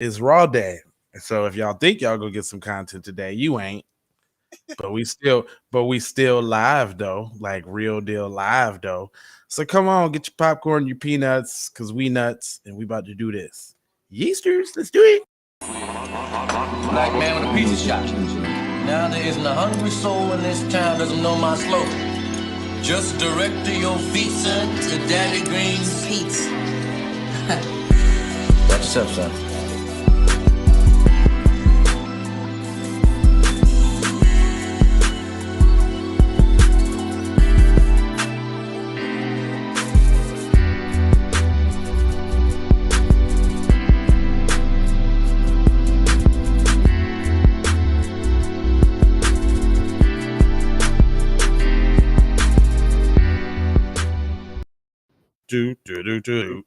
It's Raw Day. And so if y'all think y'all gonna get some content today, you ain't. But we still live though, like real deal live though. So come on, get your popcorn, your peanuts, cause we nuts, and we about to do this. Yeasters, let's do it. Black man with a pizza shop. Now there isn't a hungry soul in this town doesn't know my slogan. Just direct to your feet, son, to Daddy Green's Pizza. Watch yourself, son. Do.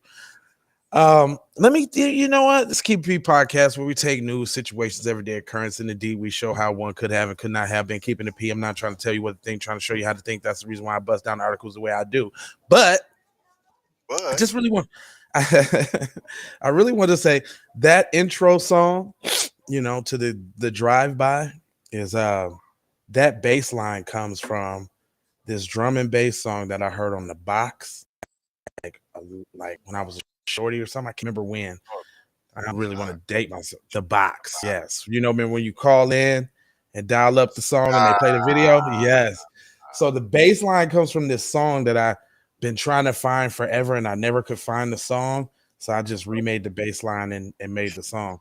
Let me. You know what? Let's keep P podcast where we take news, situations, everyday occurrence in the D. We show how one could have and could not have been. Keeping the P. I'm not trying to tell you what to think, trying to show you how to think. That's the reason why I bust down articles the way I do. But I just really want. I really want to say that intro song, to the drive by is that bass line comes from this drum and bass song that I heard on the box, like when I was a shorty or something. I can't remember when. I don't really want to date myself. The box, yes. Remember when you call in and dial up the song and they play the video? Yes. So the bass line comes from this song that I've been trying to find forever and I never could find the song. So I just remade the bass line and made the song.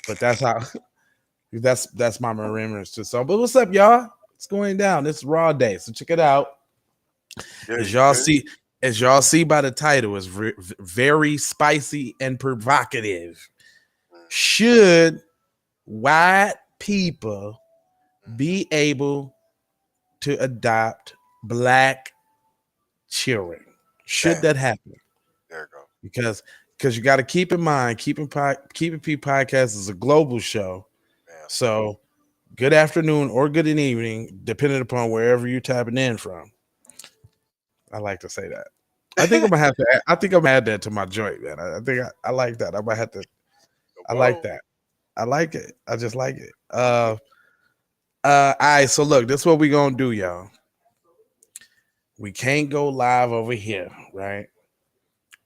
But that's how that's my remembrance to the song. But what's up, y'all? It's going down. It's Raw Day. So check it out. As y'all see by the title, it's very spicy and provocative. Should white people be able to adopt black children? Should that happen? There you go. Because you got to keep in mind, Keeping P podcast is a global show. So good afternoon or good evening, depending upon wherever you're tapping in from. I like to say that. I think I'm gonna have to. I think I'm gonna add that to my joint, man. I think I like that. I might have to. I like that. I like it. I just like it. All right. So look, this is what we gonna do, y'all. We can't go live over here, right?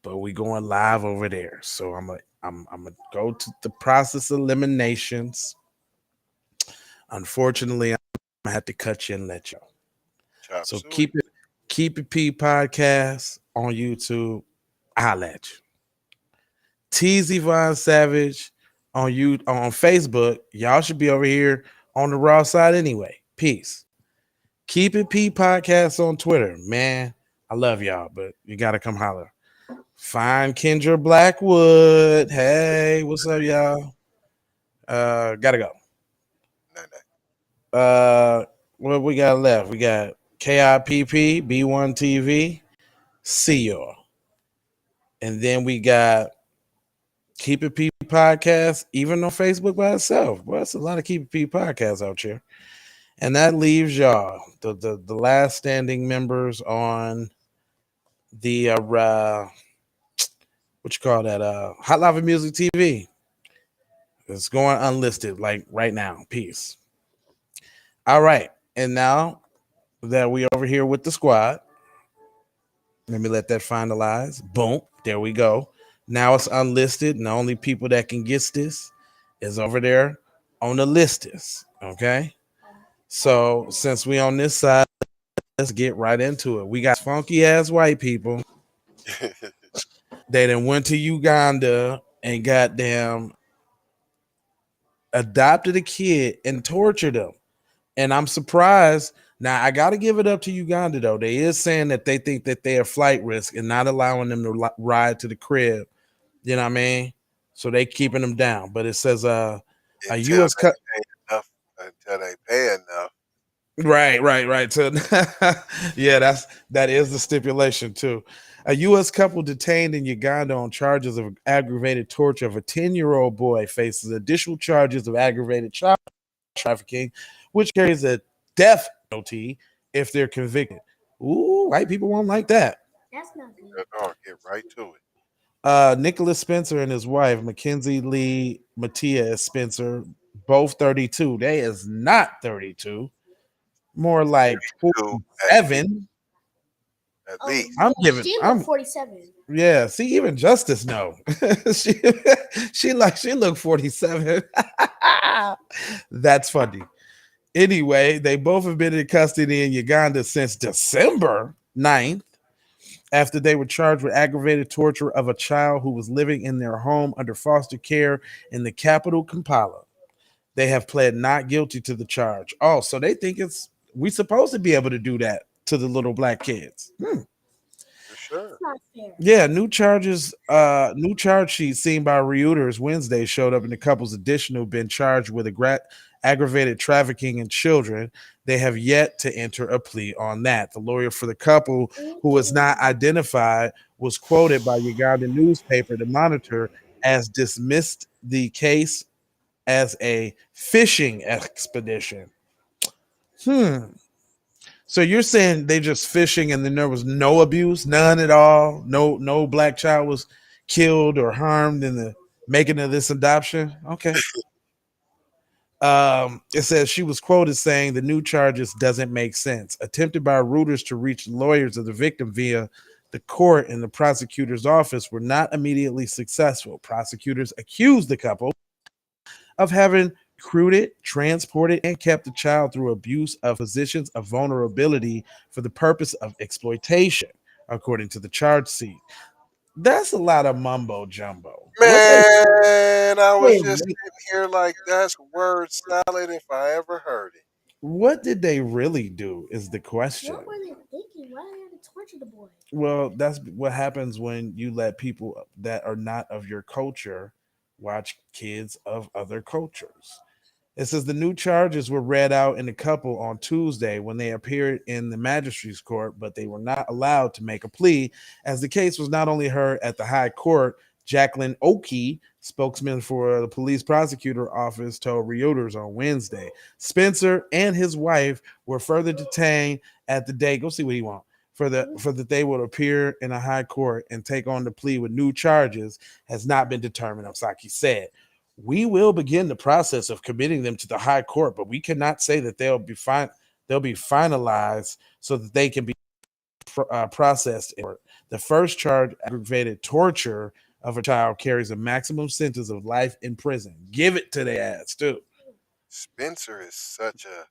But we going live over there. So I'm gonna go to the process eliminations. Unfortunately, I'm gonna have to cut you and let y'all. So keep it P podcast on YouTube. I'll at you. TZ Von Savage on Facebook. Y'all should be over here on the raw side anyway. Peace. Keep it P podcast on Twitter. Man, I love y'all, but you gotta come holler. Find Kendra Blackwood. Hey, what's up, y'all? Gotta go. What we got left? We got KIPP, B1 TV. See y'all. And then we got Keep It P podcast, even on Facebook by itself. Well, that's a lot of Keep It P podcasts out here. And that leaves y'all, the last standing members on the what you call that? Hot Lava Music TV. It's going unlisted, like right now. Peace. All right. And now that we over here with the squad, let me let that finalize. Boom. There we go. Now it's unlisted, and the only people that can get this is over there on the listers. Okay. So since we on this side, let's get right into it. We got funky ass white people. They then went to Uganda and goddamn adopted a kid and tortured them. And I'm surprised. Now I got to give it up to Uganda though. They is saying that they think that they are flight risk and not allowing them to ride to the crib. You know what I mean? So they keeping them down. But it says a U.S. until they pay enough. Right. So yeah, that is the stipulation too. A U.S. couple detained in Uganda on charges of aggravated torture of a 10-year-old boy faces additional charges of aggravated child trafficking, which carries a death penalty if they're convicted. Ooh, white people won't like that. That's not good. Oh, get right to it. Nicholas Spencer and his wife, Mackenzie Lee Mattia Spencer, both 32. They is not 32, more like 2 at least. 47. At Oh, least. I'm yeah, giving, she looked I'm, 47. yeah, see, even Justice no. she, she looked 47. That's funny. Anyway, they both have been in custody in Uganda since December 9th after they were charged with aggravated torture of a child who was living in their home under foster care in the capital, Kampala. They have pled not guilty to the charge. Oh, so they think it's we supposed to be able to do that to the little black kids. For sure. It's not fair. Yeah, new charge sheet seen by Reuters Wednesday showed up in the couple's additional been charged with aggravated trafficking in children. They have yet to enter a plea on that. The lawyer for the couple, who was not identified, was quoted by Ugandan newspaper The Monitor as dismissed the case as a fishing expedition. Hmm. So you're saying they just fishing and then there was no abuse, none at all? No black child was killed or harmed in the making of this adoption? Okay. It says she was quoted saying the new charges doesn't make sense. Attempted by Reuters to reach lawyers of the victim via the court and the prosecutor's office were not immediately successful. Prosecutors accused the couple of having recruited, transported, and kept the child through abuse of positions of vulnerability for the purpose of exploitation, according to the charge sheet. That's a lot of mumbo jumbo. Man, I was just They sitting here like that's word salad if I ever heard it. what did they really do is the question. What were they thinking? Why did they have to torture the boy? Well, that's what happens when you let people that are not of your culture watch kids of other cultures. It says the new charges were read out in the couple on Tuesday when they appeared in the magistrate's court, but they were not allowed to make a plea as the case was not only heard at the high court. Jacqueline Oki, spokesman for the police prosecutor office, told Reuters on Wednesday. Spencer and his wife were further detained at the day. Go see what he wants. For that they would appear in a high court and take on the plea with new charges has not been determined, Osaki said. We will begin the process of committing them to the high court, but we cannot say that they'll be finalized so that they can be processed. The first charge, aggravated torture of a child, carries a maximum sentence of life in prison. Give it to their ass too. Spencer is such a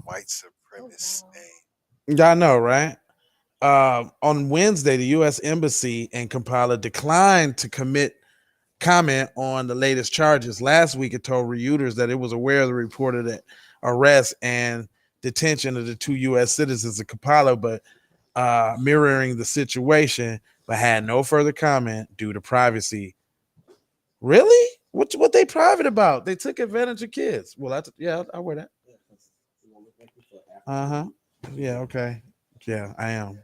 white supremacist wow. name. Y'all know, right? On Wednesday, the U.S. Embassy in Kampala declined to comment on the latest charges. Last week, it told Reuters that it was aware of the reported arrest and detention of the two U.S. citizens of Kampala, but mirroring the situation, but had no further comment due to privacy. Really? What they private about? They took advantage of kids. Well, I wear that. Uh-huh. Yeah, okay. Yeah, I am.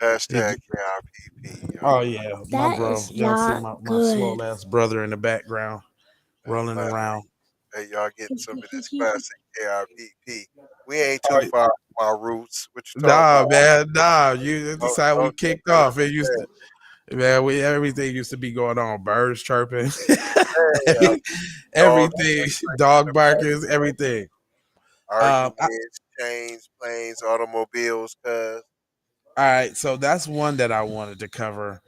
Hashtag KIPP, yo. Oh yeah, my That bro. is Y'all see not my good. swole ass brother in the background That's rolling classic. around. Hey, y'all getting some of this classic KIPP. We ain't too far from our roots. What you talking Nah, about? man, nah. That's Don't, how we don't, kicked don't off. It used to, man. We everything used to be going on. Birds chirping, yeah, dog everything, dog barkings, everything. Um, I- arguments, chains, planes, automobiles, cuz. all right, so that's one that I wanted to cover.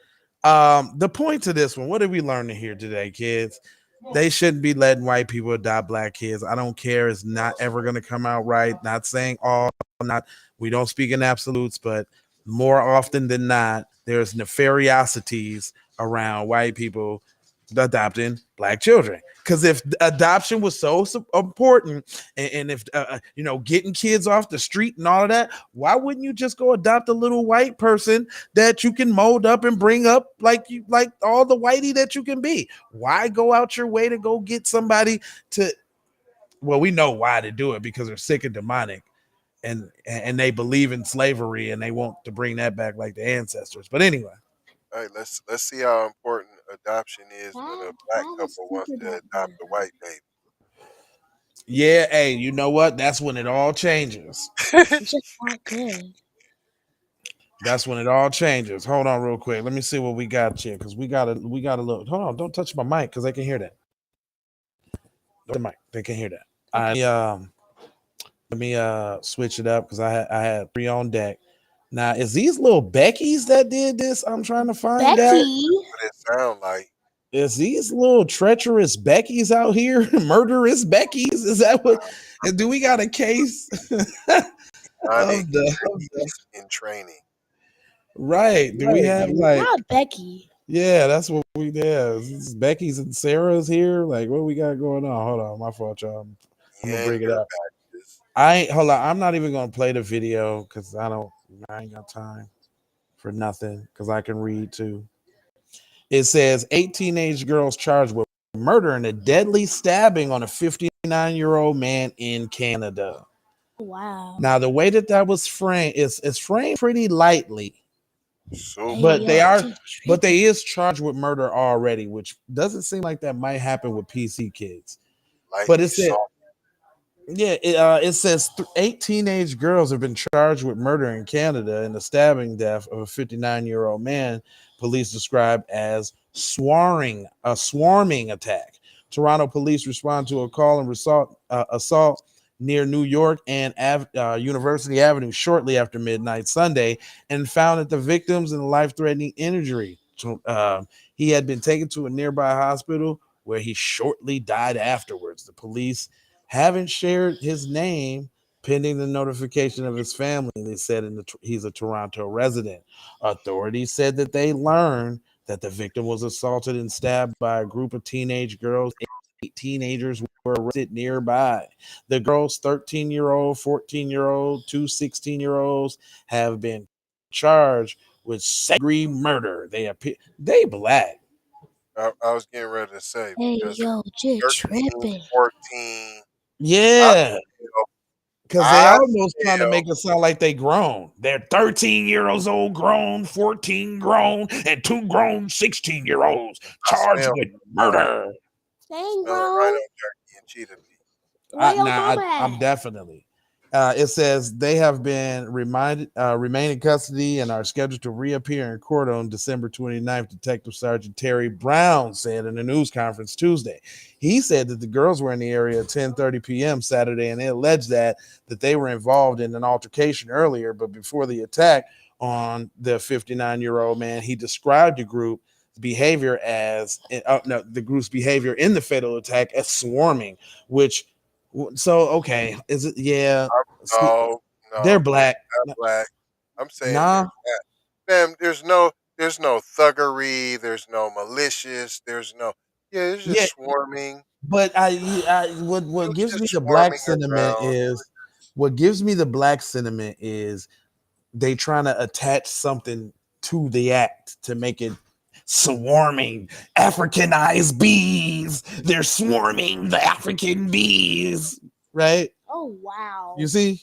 The point to this one, what did we learn here today, kids? They shouldn't be letting white people adopt black kids. I don't care. It's not ever going to come out right. Not saying all, not we don't speak in absolutes, but more often than not, there's nefariosities around white people adopting black children. Because if adoption was so important, and if getting kids off the street and all of that, why wouldn't you just go adopt a little white person that you can mold up and bring up like all the whitey that you can be? Why go out your way to go get somebody to? Well, we know why to do it because they're sick and demonic, and they believe in slavery and they want to bring that back like the ancestors. But anyway. All right, let's see how important adoption is when a black That is couple wants super to not adopt good. a white baby. Yeah, hey, you know what? That's when it all changes. It's just not good. That's when it all changes. Hold on, real quick. Let me see what we got here because we gotta look. Hold on, don't touch my mic because they can hear that. The mic, they can hear that. Let me switch it up because I had three on deck. Now, is these little Beckies that did this? I'm trying to find out. Becky. What it sound like? Is these little treacherous Beckies out here? Murderous Beckies? Is that what? Do we got a case Demonic of the Becky's in training. right? Do we have like Not Becky. yeah, that's what we yeah. Is Becky's and Sarah's here. Like what we got going on? Hold on, my fault, y'all. I'm gonna bring it Yander up. badges. I ain't hold on. I'm not even gonna play the video because I ain't got time for nothing because I can read too. It says eight teenage girls charged with murder and a deadly stabbing on a 59-year-old man in Canada. Wow. Now the way that was framed is framed pretty lightly, Super but they light. are but they is charged with murder already, which doesn't seem like that might happen with PC kids. But it Lightly said soft. yeah, it says eight teenage girls have been charged with murder in Canada and the stabbing death of a 59-year-old man. Police described as swarming attack. Toronto police respond to a call and assault near New York and University Avenue shortly after midnight Sunday, and found that the victims in life-threatening injury. He had been taken to a nearby hospital where he shortly died afterwards. The police haven't shared his name pending the notification of his family. They said he's a Toronto resident. Authorities said that they learned that the victim was assaulted and stabbed by a group of teenage girls. Eight teenagers were arrested nearby. The girls, 13-year-old, 14-year-old, two 16-year-olds, have been charged with second-degree murder. They black. I was getting ready to say Hey, because yo, just 13, tripping. 14. I Yeah. feel, Because they I almost trying to feel, make it sound like they grown. They're 13 years old grown, 14 grown, and two grown 16-year-olds I charged smell with rhino. murder. Dang, Smelling bro. rhino jerky and cheetah meat. Where your I'm mama at? definitely. It says they have been remain in custody and are scheduled to reappear in court on December 29th. Detective Sergeant Terry Brown said in a news conference Tuesday. He said that the girls were in the area at 10:30 p.m. Saturday, and they alleged that they were involved in an altercation earlier. But before the attack on the 59-year-old man, he described the group behavior as no, the group's behavior in the fatal attack as swarming, which so okay, is it? Yeah, see, No, they're no, they're black. not black. I'm saying Nah, they're black. Fam, there's no thuggery, there's no malicious, there's no yeah, it's just yeah, swarming. but It what was gives just me the black swarming sentiment around. is what gives me the black sentiment is they trying to attach something to the act to make it swarming Africanized bees. They're swarming the African bees, right? Oh, wow. You see?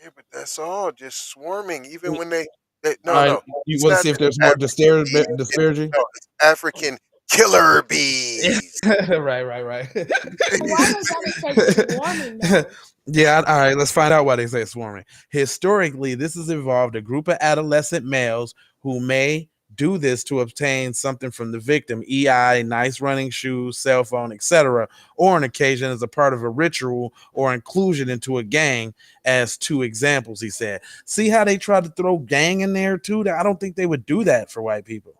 Yeah, but that's all, just swarming. Even All when they no, right, no, you it's want to not see if just there's more African bees. It's disparaging? no, it's African killer bees. Right. But why they gotta say swarming, though? Yeah, all right, let's find out why they say swarming. Historically, this has involved a group of adolescent males who may do this to obtain something from the victim, nice running shoes, cell phone, etc., or an occasion as a part of a ritual or inclusion into a gang, as two examples, he said. See how they tried to throw gang in there too? I don't think they would do that for white people.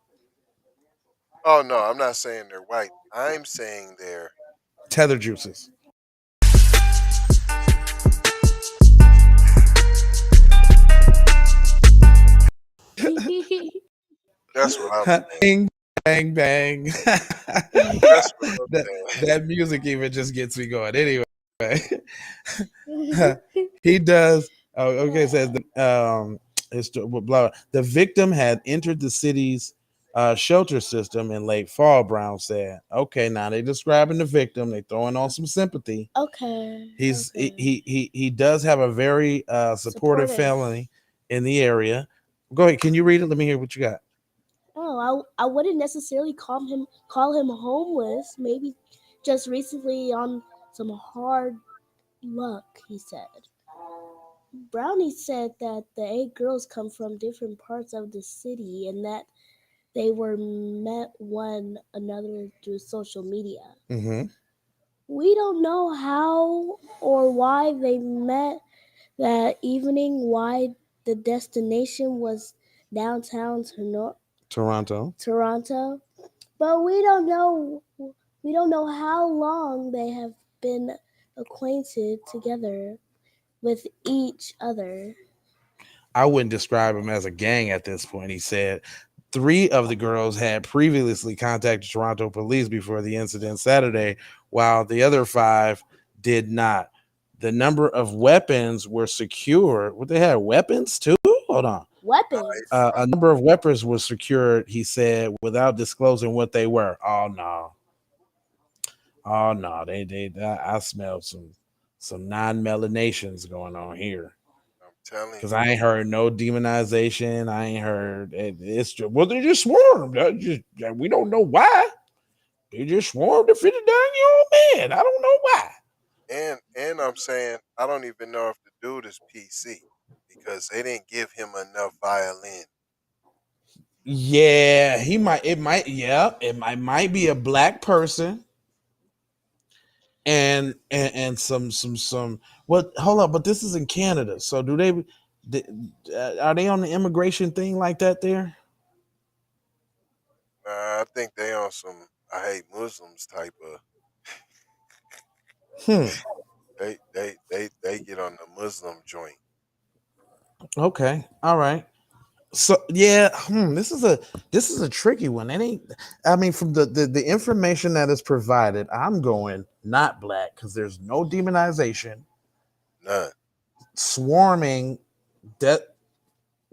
Oh no, I'm not saying they're white. I'm saying they're Tether juices. that's what I'm saying. Bang, bang, bang. That's what I'm that saying. that music even just gets me going. Anyway, he does. Oh, okay. It says blah. The victim had entered the city's shelter system in late fall. Brown said. Okay, now they describing the victim. They throwing on some sympathy. Okay. He's Okay. he does have a very supportive Supportive. family in the area. Go ahead. Can you read it? Let me hear what you got. Oh, I wouldn't necessarily call him homeless. Maybe just recently on some hard luck, he said. Brownie said that the 8 girls come from different parts of the city and that they were met one another through social media. Mm-hmm. We don't know how or why they met that evening, why the destination was downtown Toronto. Toronto, but we don't know how long they have been acquainted together with each other. I wouldn't describe him as a gang at this point. He said 3 of the girls had previously contacted Toronto police before the incident Saturday, while the other 5 did not. The number of weapons were secured. What, they had weapons too? Hold on. Weapons. A number of weapons was secured, he said, without disclosing what they were. Oh no. Oh no. I smelled some non-melanations going on here. I'm telling Because you. I ain't heard no demonization. I ain't heard it's just, well, they just swarmed. We don't know why. They just swarmed a 59-year-old man. I don't know why. And I'm saying I don't even know if the dude is PC because they didn't give him enough violin. Yeah, it might be a black person and some what, hold up, but this is in Canada. So are they on the immigration thing like that there? I think they on some I hate Muslims type of Hmm. they get on the Muslim joint. Okay. All right. So yeah, this is a tricky one. It ain't. I mean, from the information that is provided, I'm going not black because there's no demonization. None. Swarming that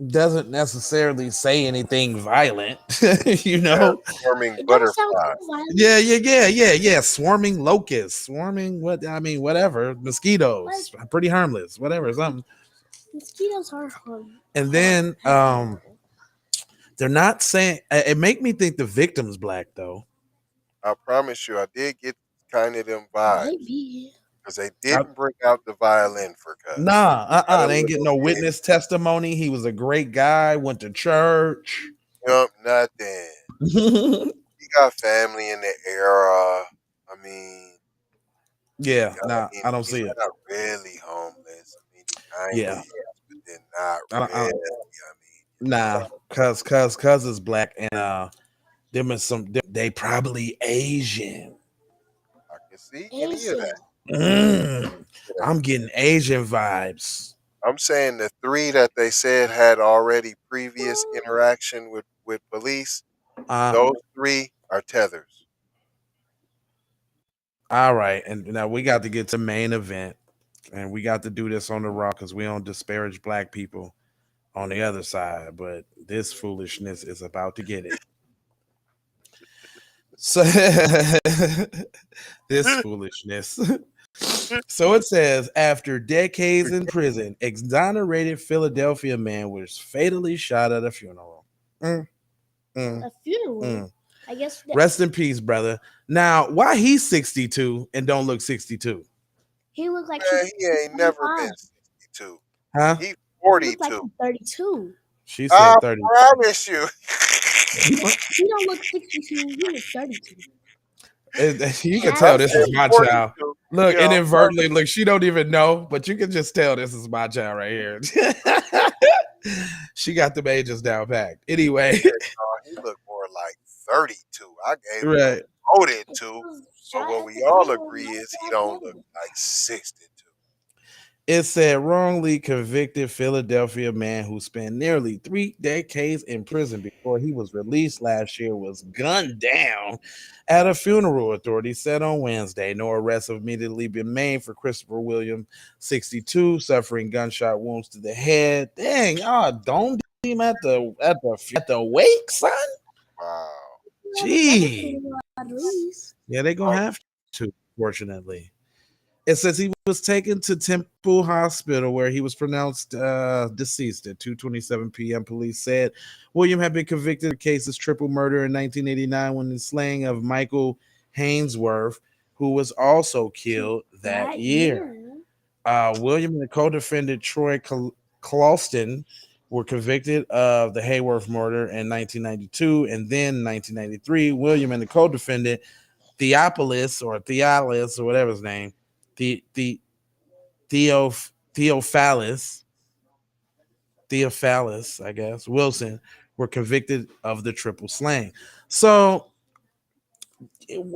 doesn't necessarily say anything violent, you Yeah, know. swarming It don't sound butterfly. so violent. Yeah. Swarming locusts, swarming what? I mean, whatever. Mosquitoes, pretty harmless. Whatever, something. Mosquitoes are harm. And then they're not saying. It make me think the victim's black though. I promise you, I did get kind of them vibes Maybe. because they I, didn't bring out the violin for Cuz. Nah, Got a they ain't getting little no bit, witness testimony. He was a great guy, went to church. nothing. Yeah, He got family in the era. I mean, nah, I don't he's see it. not really homeless. I mean, he kind of Yeah, is, but then not I really. don't, I mean, nah, cause is black and them is they probably Asian. I can see any of Asian. that. Mm, Yeah. I'm getting Asian vibes. I'm saying the 3 that they said had already previous interaction with police. Uh, Those 3 are tethers. all right, and now we got to get to main event, and we got to do this on the raw because we don't disparage black people on the other side, but this foolishness is about to get it. So this foolishness. So it says after decades in prison, exonerated Philadelphia man was fatally shot at a funeral. Mm, mm, A funeral. mm. I guess Rest in peace, brother. Now, why he's 62 and don't look 62? he looked like Man, he ain't never been 25. 62. Huh? He He looked like 42. he's 32. She I said 30. promise you. He don't look 62. He looks 32. You And can I tell that's this is said my crazy. child. 42. Look, Yeah, inadvertently, look, she don't even know, but you can just tell this is my child right here. She got the ages down packed. Anyway, he looked more like 32. I gave him a right. voted If he to, was but shot what at we the all funeral, agree not is he that don't look young. like 62. It said wrongly convicted Philadelphia man who spent nearly 3 decades in prison before he was released last year was gunned down at a funeral, authorities said on Wednesday. No arrests have immediately been made for Christopher Williams, 62, suffering gunshot wounds to the head. Dang, domed him at the wake, son. Wow. At the Gee. funeral, at least. Yeah, they're Oh, gonna have to, fortunately. It says he was taken to Temple Hospital where he was pronounced deceased at 2:27 p.m. Police said William had been convicted of cases triple murder in 1989 when the slaying of Michael Hainsworth, who was also killed that That year. year. William and the co-defendant Troy Clauston were convicted of the Hayworth murder in 1992, and then 1993, William and the co-defendant Theophilus or whatever his name, the Theophilus, I guess, Wilson, were convicted of the triple slaying. So,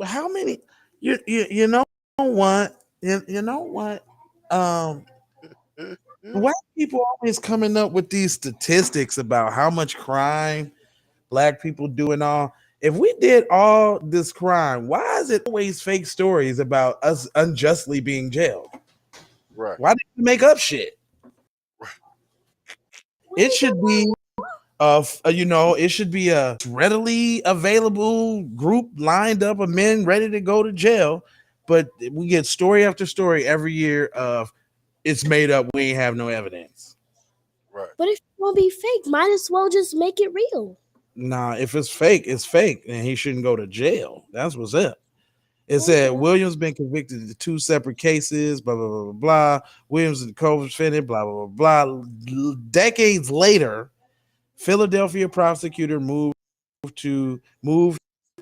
how many? You know what? You know what? Um, White people always coming up with these statistics about how much crime black people do and all. If we did all this crime, why is it always fake stories about us unjustly being jailed? Right. Why do you make up shit? It should be it should be a readily available group lined up of men ready to go to jail, but we get story after story every year of it's made up. We ain't have no evidence. Right. But if it won't be fake, might as well just make it real. Nah, if it's fake, and he shouldn't go to jail. That's what's up. It said Williams been convicted of 2 separate cases, blah, blah, blah, blah, blah. Williams is the co-defendant, blah, blah, blah, blah. Decades later, Philadelphia prosecutor moved to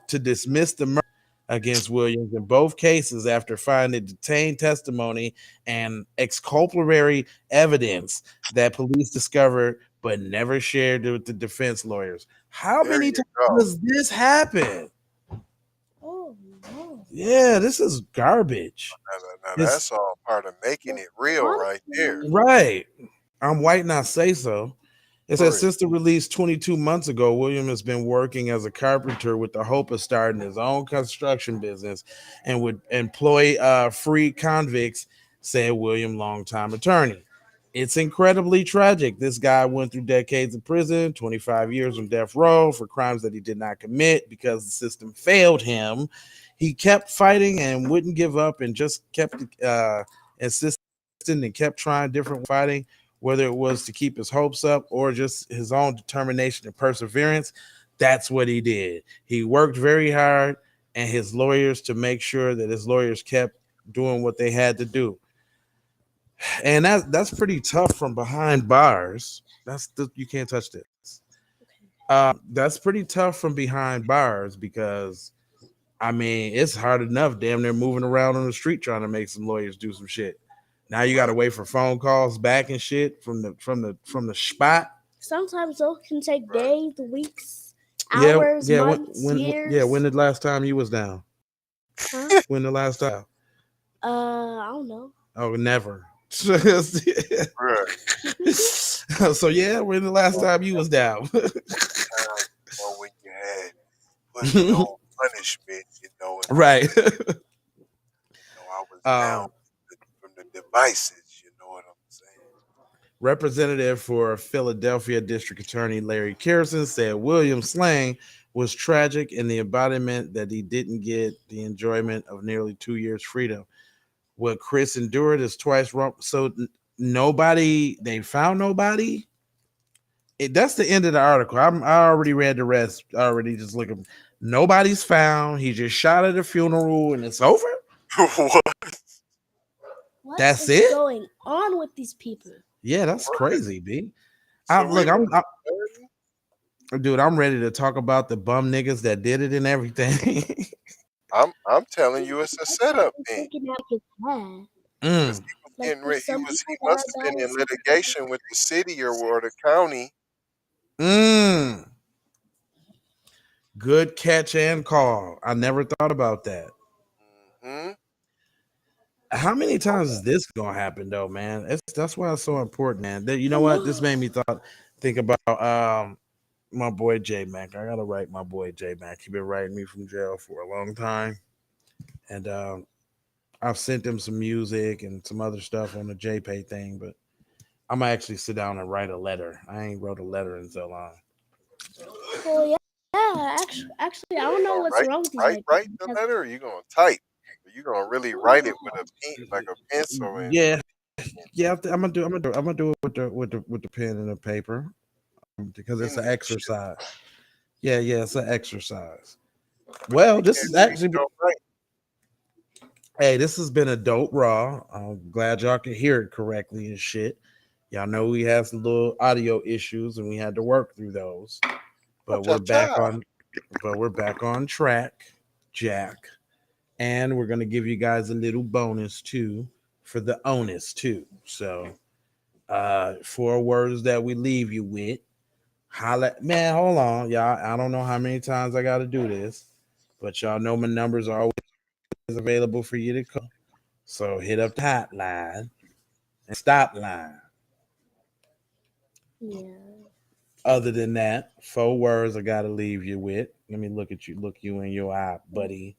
dismiss the murder against Williams in both cases after finding detained testimony and exculpatory evidence that police discovered but never shared with the defense lawyers. How many times does this happen? Oh no. Yeah, this is garbage. Now that's all part of making it real right there. Right. I'm white and I say so. It says since the release 22 months ago, William has been working as a carpenter with the hope of starting his own construction business and would employ free convicts, said William, longtime attorney. It's incredibly tragic. This guy went through decades in prison, 25 years on death row for crimes that he did not commit because the system failed him. He kept fighting and wouldn't give up and just kept insisting and kept trying different fighting, whether it was to keep his hopes up or just his own determination and perseverance. That's what he did. He worked very hard and his lawyers to make sure that his lawyers kept doing what they had to do. And that's pretty tough from behind bars. You can't touch this. That's pretty tough from behind bars because I mean it's hard enough damn near moving around on the street trying to make some lawyers do some shit. Now you got to wait for phone calls back and shit from the spot. Sometimes those can take days, weeks, hours, months, years. Yeah, when the last time you was down? Huh? When the last time? I don't know. Oh, never. Right. So yeah, when the last time you was down? When you had put no punishment, right. I was down from the devices, you know what I'm saying? Representative for Philadelphia District Attorney Larry Kerrison said William's slaying was tragic in the embodiment that he didn't get the enjoyment of nearly 2 years freedom. What Chris endured is twice wrong. So they found nobody. That's the end of the article. I already read the rest. Already just looking. Nobody's found. He just shot at a funeral and it's over. What That's is it? going on with these people? Yeah, that's crazy, B. Dude, I'm ready to talk about the bum niggas that did it and everything. I'm telling you, it's a setup thing. He must have been in litigation with the city or the county. Good catch and call. I never thought about that. Mm-hmm. How many times is this gonna happen though, man? That's why it's so important, man. You know what? This made me think about my boy J Mac. I gotta write my boy J Mac. He been writing me from jail for a long time, and I've sent him some music and some other stuff on the JPay thing. But I'm gonna actually sit down and write a letter. I ain't wrote a letter in so long. Well, yeah. Actually, I don't know what's wrong with these. Write the letter, or you gonna type? Are you gonna really write it with a pen, like a pencil? Yeah. I'm gonna do it with the pen and the paper because it's an exercise. Yeah, it's an exercise. Well, this is actually Hey, this has been a dope raw. I'm glad y'all can hear it correctly and shit. Y'all know we had some little audio issues and we had to work through those. Cha But cha we're cha. back on track, Jack. And we're gonna give you guys a little bonus too for the onus too. So 4 words that we leave you with. Holla, man, hold on, y'all. I don't know how many times I gotta do this, but y'all know my numbers are always available for you to call. So hit up the hotline and stop line. Yeah. Other than that, 4 words I gotta leave you with. Let me look you in your eye, buddy.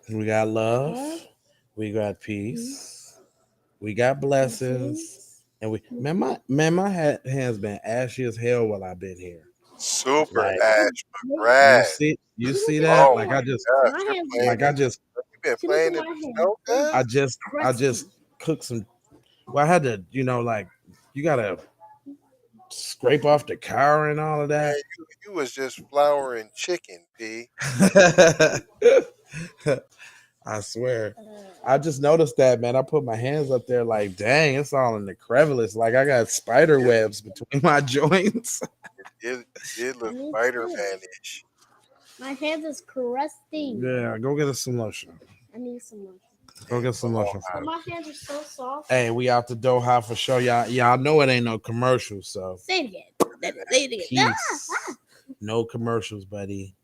We got love, we got peace, we got blessings, and my hands been ashy as hell while I've been here. Super Like Ash you McGrath. see that? Oh my gosh, you're playing in the you been playing in the snow, cuz? I just cooked some. Well, I had to, like you gotta scrape off the car and all of Man, that. you was just flouring chicken, P. I swear. I just noticed that, man. I put my hands up there like, dang, it's all in the crevice. Like I got spider It, webs between my joints. it did look Spider-Man-ish. My hands is crusty. Yeah, go get us some lotion. I need some lotion. Go get some Come on, lotion for But me. my hands are so soft. Hey, we out the Doha for sure. Y'all know it ain't no commercial, so Say it again. Say it again. peace. No commercials, buddy.